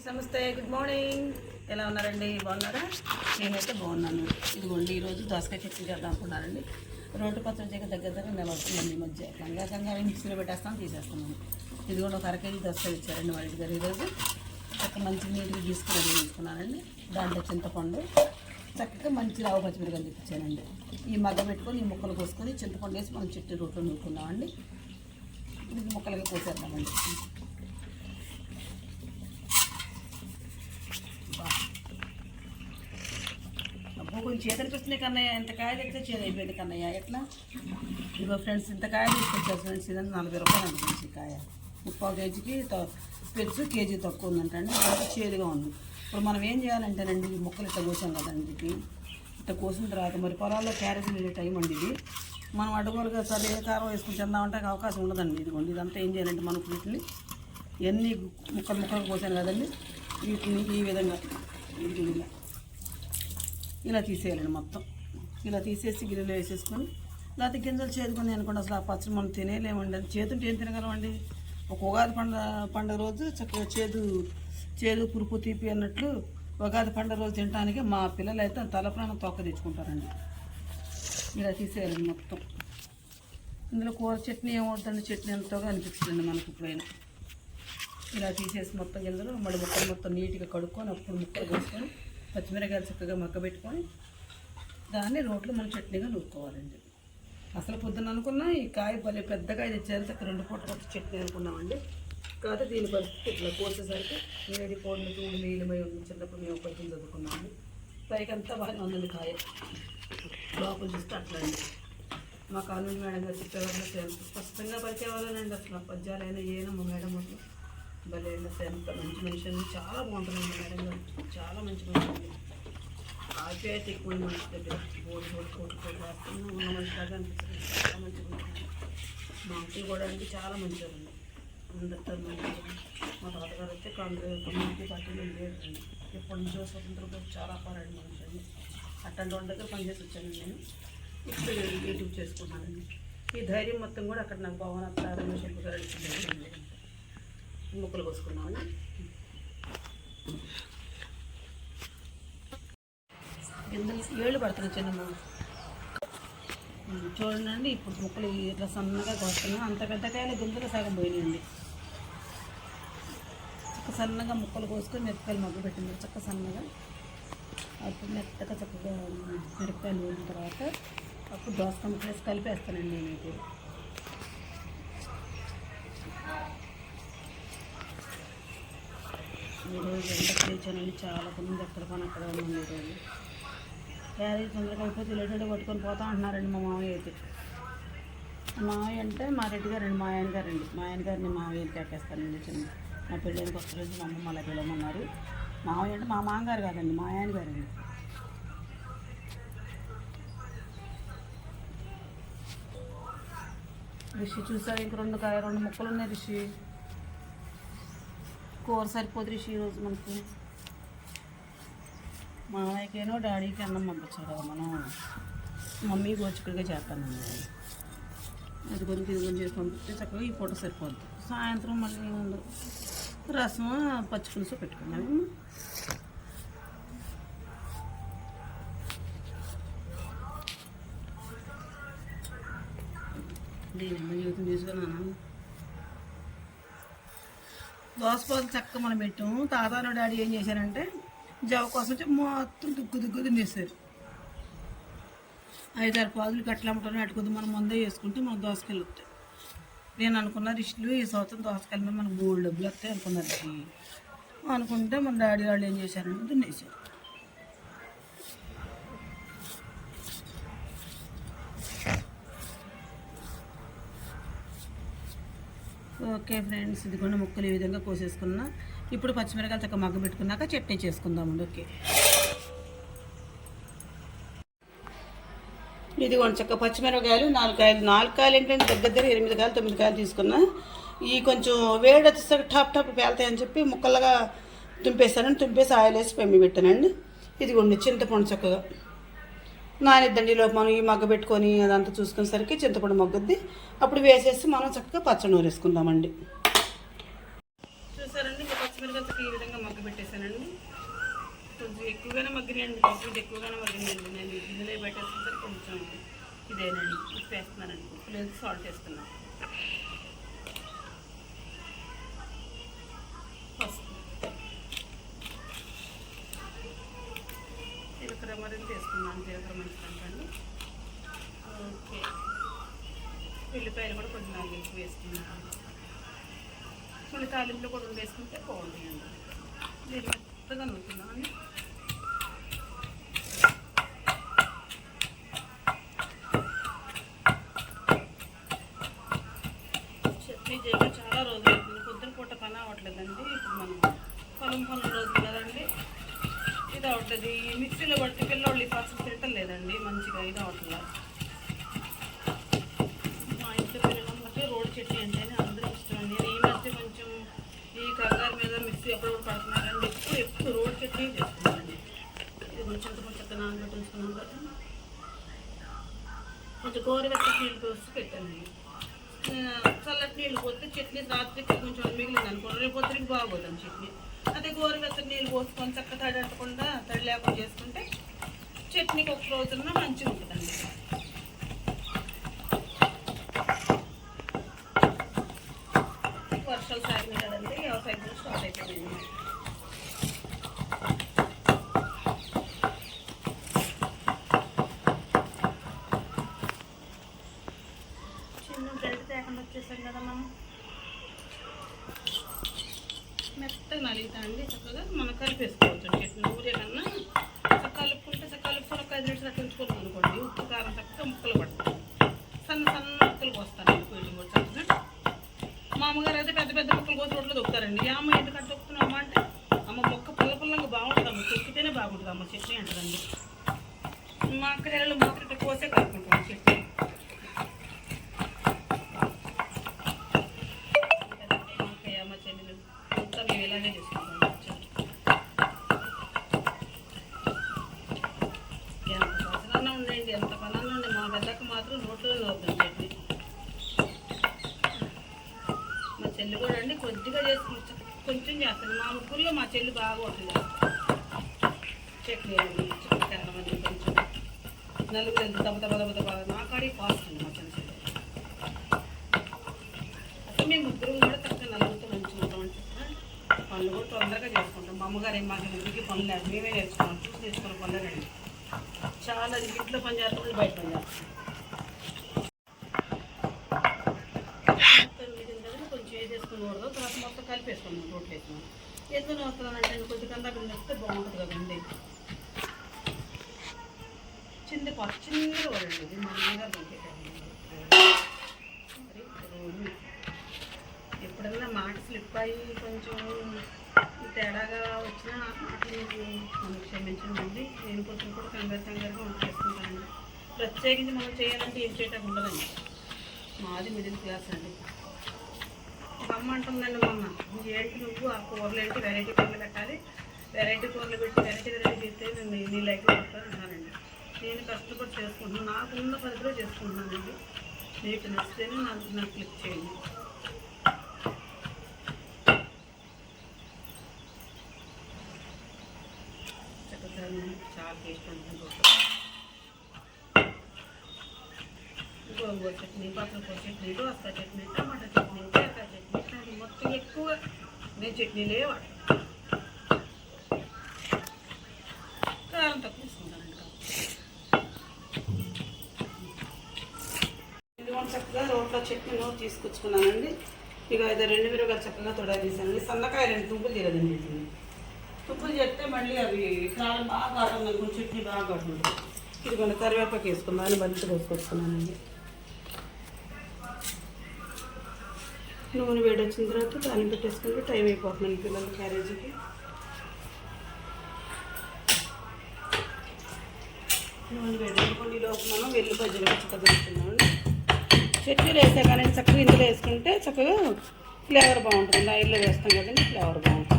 నమస్తే, good morning. ఎలా ఉన్నారండి? బాగున్నారా? నేనైతే బాగున్నాను. ఇదిగోండి, ఈరోజు దోసకాయ చట్నీ చేద్దాం అనుకున్నానండి. రోడ్డు పచ్చడి దగ్గర నెల వస్తుందండి. ఈ మధ్య గంగా మిక్సీలో పెట్టేస్తాను, తీసేస్తున్నాను. ఇదిగోండి, ఒక 1 కేజీ దోసకాయలు ఇచ్చారండి మా ఇంటి గారు. ఈరోజు చక్కగా మంచి నీటికి తీసుకున్నానండి. దాంట్లో చింతపండు, చక్కగా మంచి రావు పచ్చిమిరకాయలు తెప్పించానండి. ఈ మగ్గ పెట్టుకొని ఈ ముక్కలు కోసుకొని చింతపండు వేసి మనం చెట్టు రోట్లో నూరుకుందామండి. ఇది ముక్కలుగా కోసేద్దామండి. కొంచెం చేతి అనిపిస్తుంది కన్నయ్య, ఇంత కాయ తెచ్చితే చేతి అయిపోయింది కన్నయ్య. ఎట్లా? ఇదిగో ఫ్రెండ్స్, ఇంత కాయ తీసుకొచ్చారు ఫ్రెండ్స్. ఇదంతా 40 రూపాయలు అనిపించి కాయ. 30 కేజీకి పెచ్చు కేజీ తక్కువ ఉందంటండి. చేదుగా ఉంది. ఇప్పుడు మనం ఏం చేయాలంటేనండి, ఈ ముక్కలు ఇట్లా కోసాం కదండి. ఇట్లా కోసిన తర్వాత మరి పొలాల్లో క్యారెట్ వెళ్ళే టైం అండి. ఇది మనం అడ్డగోలుగా సరే కారం వేసుకుని తిందామంటే అవకాశం ఉండదండి. ఇదిగోండి, ఇదంతా ఏం చేయాలంటే మనకు వీటిని ఎన్ని ముక్కలు కోసాను కదండి, వీటిని ఈ విధంగా ఇలా తీసేయాలండి. మొత్తం ఇలా తీసేసి గిన్నెలో వేసేసుకొని, లేకపోతే గింజలు చేదుకొని అనుకోండి. అసలు ఆ పచ్చడి మనం తినేలేమండి. అది చేతుంటే ఏం తినగలమండి? ఒక ఉగాది పండుగ రోజు చక్కగా చేదు పురుపు తీపి అన్నట్లు ఉగాది పండుగ రోజు తినడానికి మా పిల్లలు అయితే తలప్రాణం తొక్క తెచ్చుకుంటారండి. ఇలా తీసేయాలండి మొత్తం. ఇందులో కూర చట్నీ ఏమవుతుందండి, చట్నీ ఎంతగా అనిపిస్తుందండి మనకు ఇప్పుడైనా. ఇలా తీసేసి మొత్తం గింజలు మళ్ళీ ముక్కలు మొత్తం నీట్గా కడుక్కొని అప్పుడు ముక్కలు వేసుకొని పచ్చిమిరకాయలు చక్కగా మగ్గబెట్టుకొని దాన్ని రోట్లో మనం చట్నీగా నూరుకోవాలండి. అసలు పొద్దున్న అనుకున్నా ఈ కాయ భలే పెద్దకాయ తెచ్చారు, చక్కగా 2 పూటలు వచ్చి చట్నీ అనుకున్నామండి. కాకపోతే దీని పరిస్థితి ఇట్లా కోసేసరికి వేడి కోళ్ళు తూడు నీళ్ళమై ఉంది. చిన్నప్పుడు మేము కొంచెం చదువుకున్నాము. పైకంతా బాగా ఉందండి కాయ, లోపల చూస్తే అట్లా అండి. మా కాలేజీ మేడం గారు చెప్పేవాళ్ళు స్పష్టంగా పరిచేవాళ్ళనండి. అసలు పద్యాలైనా ఏనా మా మేడం వాళ్ళు భలే ఎంత మంచి మనిషి అండి. చాలా బాగుంటుందండి మేడం గారు, చాలా మంచి మనిషి అండి. ఆప్యాయత ఎక్కువ మనిషి దగ్గర. కోటి రాస్తున్నా ఉన్న మనిషిలాగా అనిపిస్తుంది. చాలా మంచి మనిషి. మా అంకులు కూడా అంటే చాలా మంచివారండి. అందరితో మంచి. మా తాతగారు అయితే కమ్యూనిటీ పార్టీలో లేదండి. ఎప్పటి నుంచో స్వతంత్రం కోసం చాలా పోరాడిన మనిషి అండి. అట్టంటి వాళ్ళ దగ్గర పనిచేసి వచ్చానండి నేను. ఇప్పుడు యూట్యూబ్ చేసుకున్నానండి. ఈ ధైర్యం మొత్తం కూడా అక్కడ నాకు భవన ప్రారంభ శిల్ప గారు అడిగింది. ముక్కలు కోసుకున్నామండి. గింజలు ఏళ్ళు పడుతున్నాయి చిన్నమ్మ. చూడండి, ఇప్పుడు ముక్కలు ఇట్లా సన్నగా కోస్తున్నాం. అంత పెద్ద కాయలు గింజలు సగం పోయినాయండి. చక్క సన్నగా ముక్కలు కోసుకొని మిరపకాయలు మగ్గు పెట్టింది చక్క సన్నగా. అప్పుడు మెత్తగా చక్కగా మిరపకాయలు వేసిన తర్వాత అప్పుడు దోసకాయ ముక్కలు వేసి కలిపేస్తానండి నేనైతే. ఈరోజు ఎండకు లేచానండి. చాలా మంది ఎక్కడ పని అక్కడ ఉన్నాను ఈరోజు. క్యారేజ్ తొందరగా అయిపోతే లేటెడ్ పట్టుకొని పోతా అంటున్నారండి మా మామయ్య అయితే. మామయ్య అంటే మా రెడ్డి గారండి, మా ఆయన గారండి. మా ఆయన గారిని మామయ్యని కేకేస్తానండి. చిన్న మా పెళ్ళైనకి ఒక రోజు మా అమ్మ అలా పిలవమన్నారు. మామయ్య అంటే మా మామగారు కాదండి, మా ఆయన గారండి. రిషి చూసారు, ఇంక 2 ముక్కలు ఉన్నాయి రిషి. కూర సరిపోదు రిషి ఈరోజు మనకి. మామయ్యకేనో డాడీకి అన్నం పంపించారు కదా మనం. మమ్మీ గోచికడిగా చేస్తానండి. అది కొంచెం ఇది కొంచెం చేసి పంపిస్తే చక్కగా ఈ పూట సరిపోద్ది. సాయంత్రం మళ్ళీ రసం పచ్చి పులుసు పెట్టుకున్నాము. దీని జీవితం తీసుకున్నాను. దోసపాలు చక్క మనం పెట్టాము. తాతాను డాడీ ఏం చేశారంటే జవ కోసం మొత్తం దుగ్గు తినేసారు. 5-6 పాదులు కట్టలు అమ్మటం అటుకొద్దు మనం ముందే వేసుకుంటే మనకు దోసకాయలు వస్తాయి. నేను అనుకున్న రిష్లు ఈ సంవత్సరం దోసకాయల మీద మనకు బోల్డ్ డబ్బులు వస్తాయి అనుకున్నారు. అనుకుంటే మన డాడీ వాళ్ళు ఏం చేశారంటే తినేసారు. ఓకే ఫ్రెండ్స్, ఇది కూడా ముక్కలు ఈ విధంగా కోసేసుకున్నా. ఇప్పుడు పచ్చిమిరకాయలు చక్కగా మగ్గ పెట్టుకున్నాక చట్నీ చేసుకుందామండి. ఓకే, ఇది చక్క పచ్చిమిరకాయలు 4 కాయలు ఏంటంటే దగ్గర 8 కాయలు 9 కాయలు తీసుకున్నా. ఈ కొంచెం వేడి వచ్చేసరికి టాప్ పేలుతాయని చెప్పి ముక్కలుగా తుంపేస్తానండి. తుంపేసి ఆయిల్ వేసి పెమ్మి పెట్టానండి. ఇదిగోండి చింతపండు చక్కగా నానిద్దండి. లోపు మనం ఈ మగ్గ పెట్టుకొని అదంతా చూసుకునేసరికి చింతపండు మగ్గుద్ది. అప్పుడు వేసేసి మనం చక్కగా పచ్చడి నూరేసుకుందామండి. చూసారండి, పచ్చిమిరకాయలు ఈ విధంగా మగ్గ పెట్టేశానండి. కొంచెం ఎక్కువగానే మగ్గినాయండి, కొంచెం ఎక్కువగానే మగ్గినాయండి. నేను గిన్నెలో పెట్టేసుకుంటే కొంచెం ఇదేనండి ఉప్పు వేస్తున్నానండి. ఉప్పు లేదు, సాల్ట్ వేస్తున్నాను. పసుపు, జీలకర్ర మరింత వేసుకున్నాను, జీలకర్ర మంచిదండి. ఓకే, ఉల్లిపాయలు కూడా కొంచెం 4 ఎక్కువ వేసుకున్నాను. మళ్ళీ తాలింపులో కూడా వేసుకుంటే బాగుంటాయండి. దీన్ని మెత్తగా నూరుతున్నాను. చట్నీ చేయడం చాలా రోజులు అవుతుంది, పొద్దున పూట పని అవ్వట్లేదండి. ఇప్పుడు మనం పొలం పనుల రోజులు కదండి, ఇది అవట్లేదు. ఈ మిక్సీలో పడితే పిల్లవాళ్ళు ఈ పచ్చడి తింటలేదండి, మంచిగా ఇది అవట్లేదు. మా ఇంట్లో పిల్లలందరికీ రోడ్ చట్నీ అంటేనే అందరూ ఇష్టం అండి. నేను ఈ మధ్య కొంచెం ఈ కంగారు మీద మిక్సీ ఎప్పుడు పడుతున్నారండి, ఎక్కువ రోడ్ చట్నీ చేస్తున్నానండి. ఇది కొంచెం చక్కగా నానబెట్టి ఉంచుకున్నాం కదా, కొంచెం గోరువెచ్చటి నీళ్ళు పోసి పెట్టండి. చల్లటి నీళ్ళు పోస్తే చట్నీ రాత్రికి కొంచెం మిగిలింది అనుకోండి, రేపు పొద్దురికి బాగోదండి చట్నీ. అదే గోరువెచ్చటి నీళ్ళు పోసుకొని చక్కగా తడి అంటకుండా, తడి లేకుండా చేసుకుంటే చట్నీకి ఒక రోజున మంచిగా ఉంటుందండి. వర్షాలు సాగినాయి కదండి, వ్యవసాయం కూడా స్టార్ట్ అయిపోయింది. చిన్న గడ్డి తేకుండా వచ్చేసాం కదా మనం, మెత్తగా నలిగితా అండి. చక్కగా మనం కలిపేసుకోవచ్చు చట్నీ. ఊరే కన్నా చక్కగా కలుపుకుంటే ఒక 5 నిమిషాలు అట్లా ఉంచుకోవాలి అనుకోండి. ఉప్పు కారం చక్కగా ముక్కలు పడతాయి. సన్న సన్న ముక్కలు పోస్తాను వీళ్ళు కూడా చక్కగా. మా అమ్మగారు అయితే పెద్ద పెద్ద ముక్కలు కోసి రోడ్లో దొక్కుతారండి. అమ్మ ఎందుకంటే దొక్కుతున్నావు అమ్మ అంటే, అమ్మ మొక్క పుల్ల పుల్లంగా బాగుంటుంది అమ్మ, తొక్కితేనే బాగుంటుంది అమ్మ చట్నీ అంటారండి. మా అక్క నెలలు మాత్రం కోసే కలుపుకుంటాం చట్నీ. ఇలాగే చేసుకుంటాం. ఎంత పసలన్నా ఉండండి, ఎంత పనన్నా ఉండి, మా పెద్దక్క మాత్రం నోట్లో వద్దాం చట్నీ. మా చెల్లి కూడా అండి కొద్దిగా చేసుకుంటా, కొంచెం చేస్తాను. మా ముగ్గురులో మా చెల్లి బాగా ఉంటుంది చట్నీ అండి. చాలా మంది కొంచెం నలుగురు ఎంత దెబ్బ బాగా నాకాడి ఫాస్ట్ అండి మా చెల్లి. అసలు మేము ముగ్గురు కూడా చక్కగా నలుగురితో మంచిగా ఉంటాం. పనులు కూడా తొందరగా చేసుకుంటాం. మా అమ్మగారు మాకు ముగ్గురికి పనులు లేదు, మేమే నేర్చుకున్నాం, చూసి నేర్చుకున్న పనులేనండి. చాలా ఇంట్లో పని చేస్తాం, బయట పని చేస్తాం. మొత్తం మిగిలిన దగ్గర కొంచెం వేసేసుకుని తర్వాత మొత్తం కలిపేసుకున్నాం, రోట్లు వేసుకున్నాం. ఎందుకు వస్తున్నానంటే కొద్దిగా కందాక వేస్తే బాగుంటుంది కదండి. చిన్నగా పడండి, ఇది మా అమ్మగారు పంపేటండి. మరి ఎప్పుడన్నా మాట స్లిప్ అయ్యి కొంచెం తేడాగా వచ్చినా మాటలు మనం క్షమించండి. నేను కొంచెం కూడా కంగారుగా వంట చేసుకుంటానండి. ప్రత్యేకించి మనం చేయాలంటే ఏం చేయటం ఉండదండి. మాది మిడిల్ క్లాస్ అండి. ఒక అమ్మ అంటుందండి మొన్న, ఏంటి నువ్వు ఆ కూరలు ఏంటి వెరైటీ కూరలు పెట్టాలి, వెరైటీ కూరలు పెట్టి వెరైటీ చేస్తే నేను నీ లైఫ్లో వస్తాను అంటున్నానండి. నేను కష్టపడి చేసుకుంటున్నాను, నాకున్న పరిధిలో చేసుకుంటున్నానండి. మీకు నచ్చితేనే నాకు క్లిక్ చేయండి. చాలా టేస్ట్ ఉంటుంది. గోంగూర చట్నీ, పచ్చకూర చట్నీ, దోసకాయ చట్నీ, టమాటా చట్నీ, బీరకాయ చట్నీ, ఇట్లాంటి మొత్తం ఎక్కువ నేను చట్నీలే వాడతాను. కారం తక్కువ తీసుకుంటానండి. ఇదిగోండి చక్కగా రోట్లో చట్నీ తీసుకొచ్చుకున్నానండి. ఇక అయితే 2 మిరపకాయలు చక్కగా తొడగేసానండి. సన్నకాయ 2 తుప్పులు తీరదండి. తుప్పులు చేస్తే మళ్ళీ అవి కారం బాగా కాటం కొంచెం చట్నీ బాగా కాటుంది. ఇది కొన్ని కరివేపాకు వేసుకున్నాను, బంతి వేసుకొచ్చుకున్నానండి. నూనె వేడి వచ్చిన తర్వాత దాన్ని పెట్టేసుకుంటే టైం అయిపోతుందండి పిల్లల క్యారేజీకి. నూనె వేడి అనుకోండి, లోపు మనం వెల్లుల్లి చక్కగా వేసుకున్నామండి. చట్నీలు వేసా కానీ చక్కగా ఇందులో వేసుకుంటే చక్కగా ఫ్లేవర్ బాగుంటుంది. ఆయిల్లో వేస్తాం కదండి, ఫ్లేవర్ బాగుంటుంది.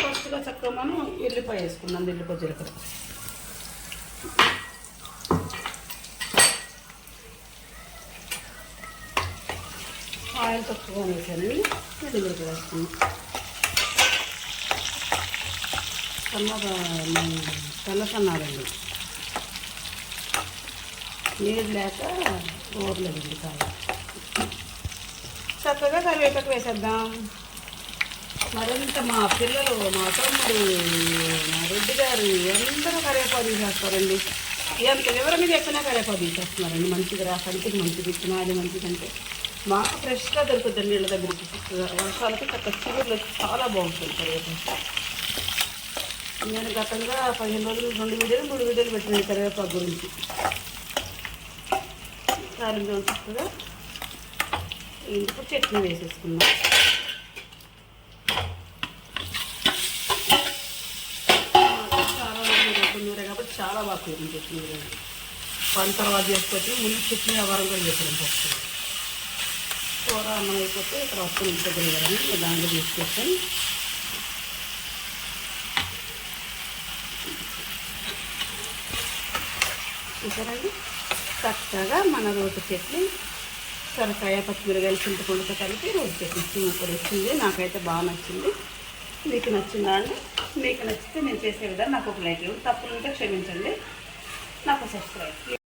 ఫస్ట్గా చక్కగా మనం ఎల్లిపాయ వేసుకున్నాం, ఎల్లిపాయ జీలకర్ర. ఆయిల్ తక్కువ వేసానండి. వెల్లుల్లి వేసుకున్నాం. తెల్లసన్నారండి, నీరు లేక ఊరలేదండి కాయ. చక్కగా కరివేపాకు వేసేద్దాం. మరింత మా పిల్లలు, మా తమ్ముడు, మా రెడ్డి గారు అందరూ కరివేపాకు తీసేస్తారండి. ఎంత వివరంగా చెప్పినా కరివేపాకు తీసేస్తున్నారండి. మంచిది రా, కంటికి మంచిది, తినాలి మంచిదంటే. మాకు ఫ్రెష్గా దొరుకుతుంది నీళ్ళ దగ్గరికి. వర్షాలకి చక్క చిగురులు చాలా బాగుంటుంది కరివేపాకు. నేను గతంగా 15 రోజులు 2 వీడియోలు 3 వీడియోలు పెట్టిన కరివేపాకు గురించి. కారం చక్కగా ఇప్పుడు చట్నీ వేసేసుకున్నాం. చాలా రోజులు కాబట్టి చాలా బాగా కూర చట్నీ. పని తర్వాత చేసుకోవచ్చు. ముందు చట్నీ వ్యవహారం కూడా చేసాను. ఫస్ట్ కూర అన్నం అయిపోతే ఇక్కడ వస్తున్న ఇంటి దగ్గర దాంట్లో తీసుకొచ్చాను. చూసారండి, చక్కగా మన రోటి చట్నీ సొరకాయ, పచ్చిమిరకాయలు, చింతపండుతో కలిపి రోటి చట్నీ సూపర్ వచ్చింది. నాకైతే బాగా నచ్చింది. మీకు నచ్చిందా అండి? మీకు నచ్చితే నేను చేసే విధానం నాకు ఒక లైక్ ఇవ్వండి. తప్పులుంటే క్షమించండి. నాకు సబ్స్క్రైబ్.